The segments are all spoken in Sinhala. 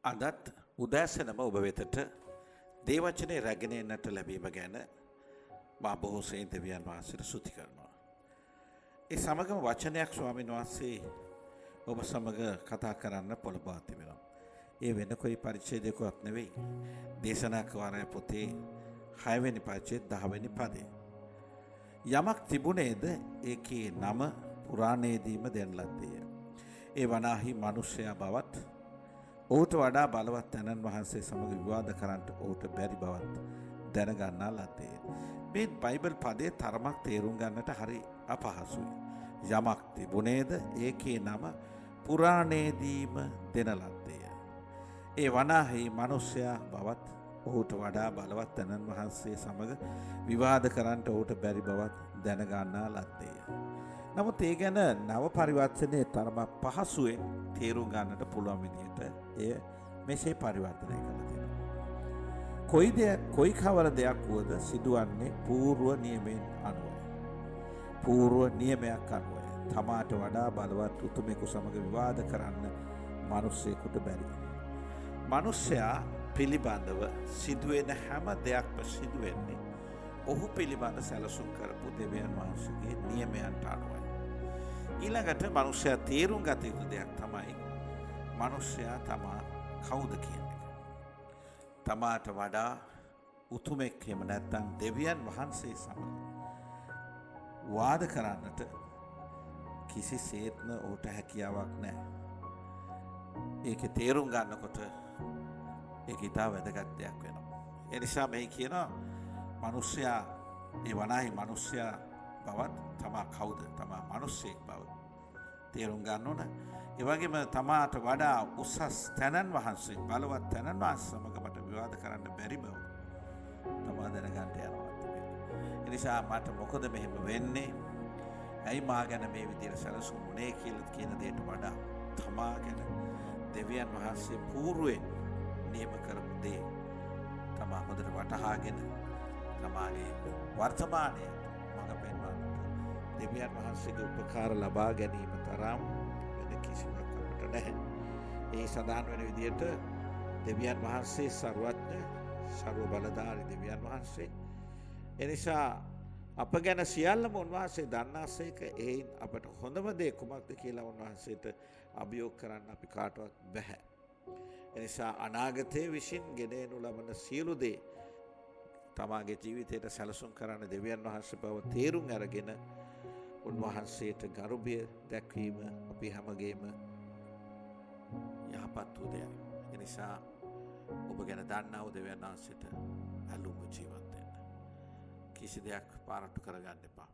අදත් උදෑසනම ඔබ වෙතට දේවචනේ රැගෙන එන්නට ලැබීම ගැන මා බොහෝ සෙයින් දෙවියන් වහන්සේට ස්තුති කරනවා. ඒ සමගම වචනයක් ස්වාමීන් වහන්සේ ඔබ සමග කතා කරන්න පොළඹවා තිබෙනවා. ඒ වෙන කොයි පරිච්ඡේදයකවත් නෙවෙයි. දේශනා කාරය පොතේ 6 වෙනි පරිච්ඡේද 10 වෙනි පදේ. යමක් තිබුණේද ඒකේ නම පුරාණයේදීම දෙන ලද්දේය. ඒ වනාහි මිනිසයා බවත් ඔහුට වඩා බලවත් තැනන් වහන්සේ සමග විවාද කරන්නට ඔහුට බැරි බවත් දැනගන්නා ලද්දේය. මේ බයිබල් පදයේ තරමක් තේරුම් ගන්නට හරි අපහසුයි. යමක් තිබුණේද ඒකේ නම පුරාණයේදීම දෙන ලද්දේය. ඒ වනාහි මිනිසයා බවත් ඔහුට වඩා බලවත් තැනන් වහන්සේ සමග විවාද කරන්නට ඔහුට බැරි බවත් දැනගන්නා ලද්දේය. නමුත් ඒ ගැන නව පරිවර්තනයේ තරමක් පහසුවෙන් තේරුම් ගන්නට පුළුවන් විදිහට එය මෙසේ පරිවර්තනය කරලා තියෙනවා. කොයි කවර දෙයක් වුවද සිදුවන්නේ పూర్ව නියමයෙන් අනුවයි. పూర్ව නියමයක් අනුවයි. තමාට වඩා බලවත් උතුමෙකු සමග විවාද කරන්න මිනිසෙකුට බැරි. මිනිසයා පිළිබඳව සිදුවෙන හැම දෙයක්ම සිදුවෙන්නේ ඔහු පිළිබඳ සැලසුම් කරපු දෙවියන් වහන්සේගේ නියමයන්ට අනුවයි. ඊළඟට මිනිසයා තේරුම් ගත යුතු දෙයක් තමයි මිනිසයා තමා කවුද කියන එක. තමාට වඩා උතුමෙක් එහෙම නැත්නම් දෙවියන් වහන්සේ සමග වාද කරන්නට කිසිසේත්ම ඔහුට හැකියාවක් නැහැ. ඒකේ තේරුම් ගන්නකොට ඒක ඉතා වැදගත් දෙයක් වෙනවා. ඒ නිසා මේ කියනවා මිනිසයා ඒ වනාහි මිනිසයා බවත් තමා කවුද? තමා මිනිසෙක් බව තේරුම් ගන්න ඕන. ඒ වගේම තමාට වඩා උසස් තැනන් වහන්සේ බලවත් තැනන් වහන්සේ සමග මට විවාද කරන්න බැරි බව තමා දැනගන්න යනවා. ඒ නිසා මට මොකද මෙහෙම වෙන්නේ? ඇයි මා ගැන මේ විදිහට සැලසුම් උනේ කියලා කියන දෙයට වඩා තමා ගැන දෙවියන් වහන්සේ పూర్වයෙන් නියම කරපු දේ තමා හොඳට වටහාගෙන තමාගේ වර්තමානයේ මඟ පෙන්වන්නට දෙවියන් වහන්සේගේ උපකාර ලබා ගැනීම තරම් වෙන කිසිවක් අපට නැහැ. ඒ සඳහන් වෙන විදිහට දෙවියන් වහන්සේ සර්වඥ සර්ව බලධාරී දෙවියන් වහන්සේ. එනිසා අප ගැන සියල්ලම උන්වහන්සේ දන්නාසේක එයින් අපට හොඳම දේ කුමක්ද කියලා උන්වහන්සේට අභියෝග කරන්න අපි කාටවත් බැහැ. එනිසා අනාගතයේ විසින් ගෙන එනු ලබන සියලු දේ තමාගේ ජීවිතයට සැලසුම් කරන්න දෙවියන් වහන්සේ බව තේරුම් අරගෙන උන්වහන්සේට ගරුබිය දැක්වීම අපි හැමගේම යහපත් වූ දෙයක්. ඒ නිසා ඔබ ගැන දන්නා වූ දෙවියන් වහන්සේට ඇලුම් ජීවත් වෙන්න. කිසි දෙයක් පාරට්ටු කරගන්න එපා.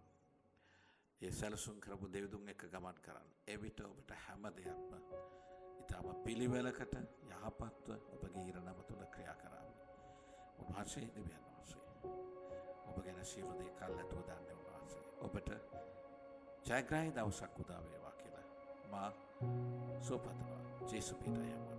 ඒ සැලසුම් කරපු දෙවිඳුන් එක්ක ගමන් කරන්න. එවිට ඔබට හැම දෙයක්ම ඊටම පිළිවෙලකට යහපත්ව ඔබගේ ඉරණම තුල ක්‍රියා කරાવી. උන්වහන්සේ දෙවියන් වහන්සේ ඔබ ගැන සියලු දේ කල්ැතුව දන්නේ උන්වහන්සේ. ඔබට ජයග්‍රහී දවසක් උදා වේවා කියලා මා සුවපතනවා. ජේසුස් පිටයම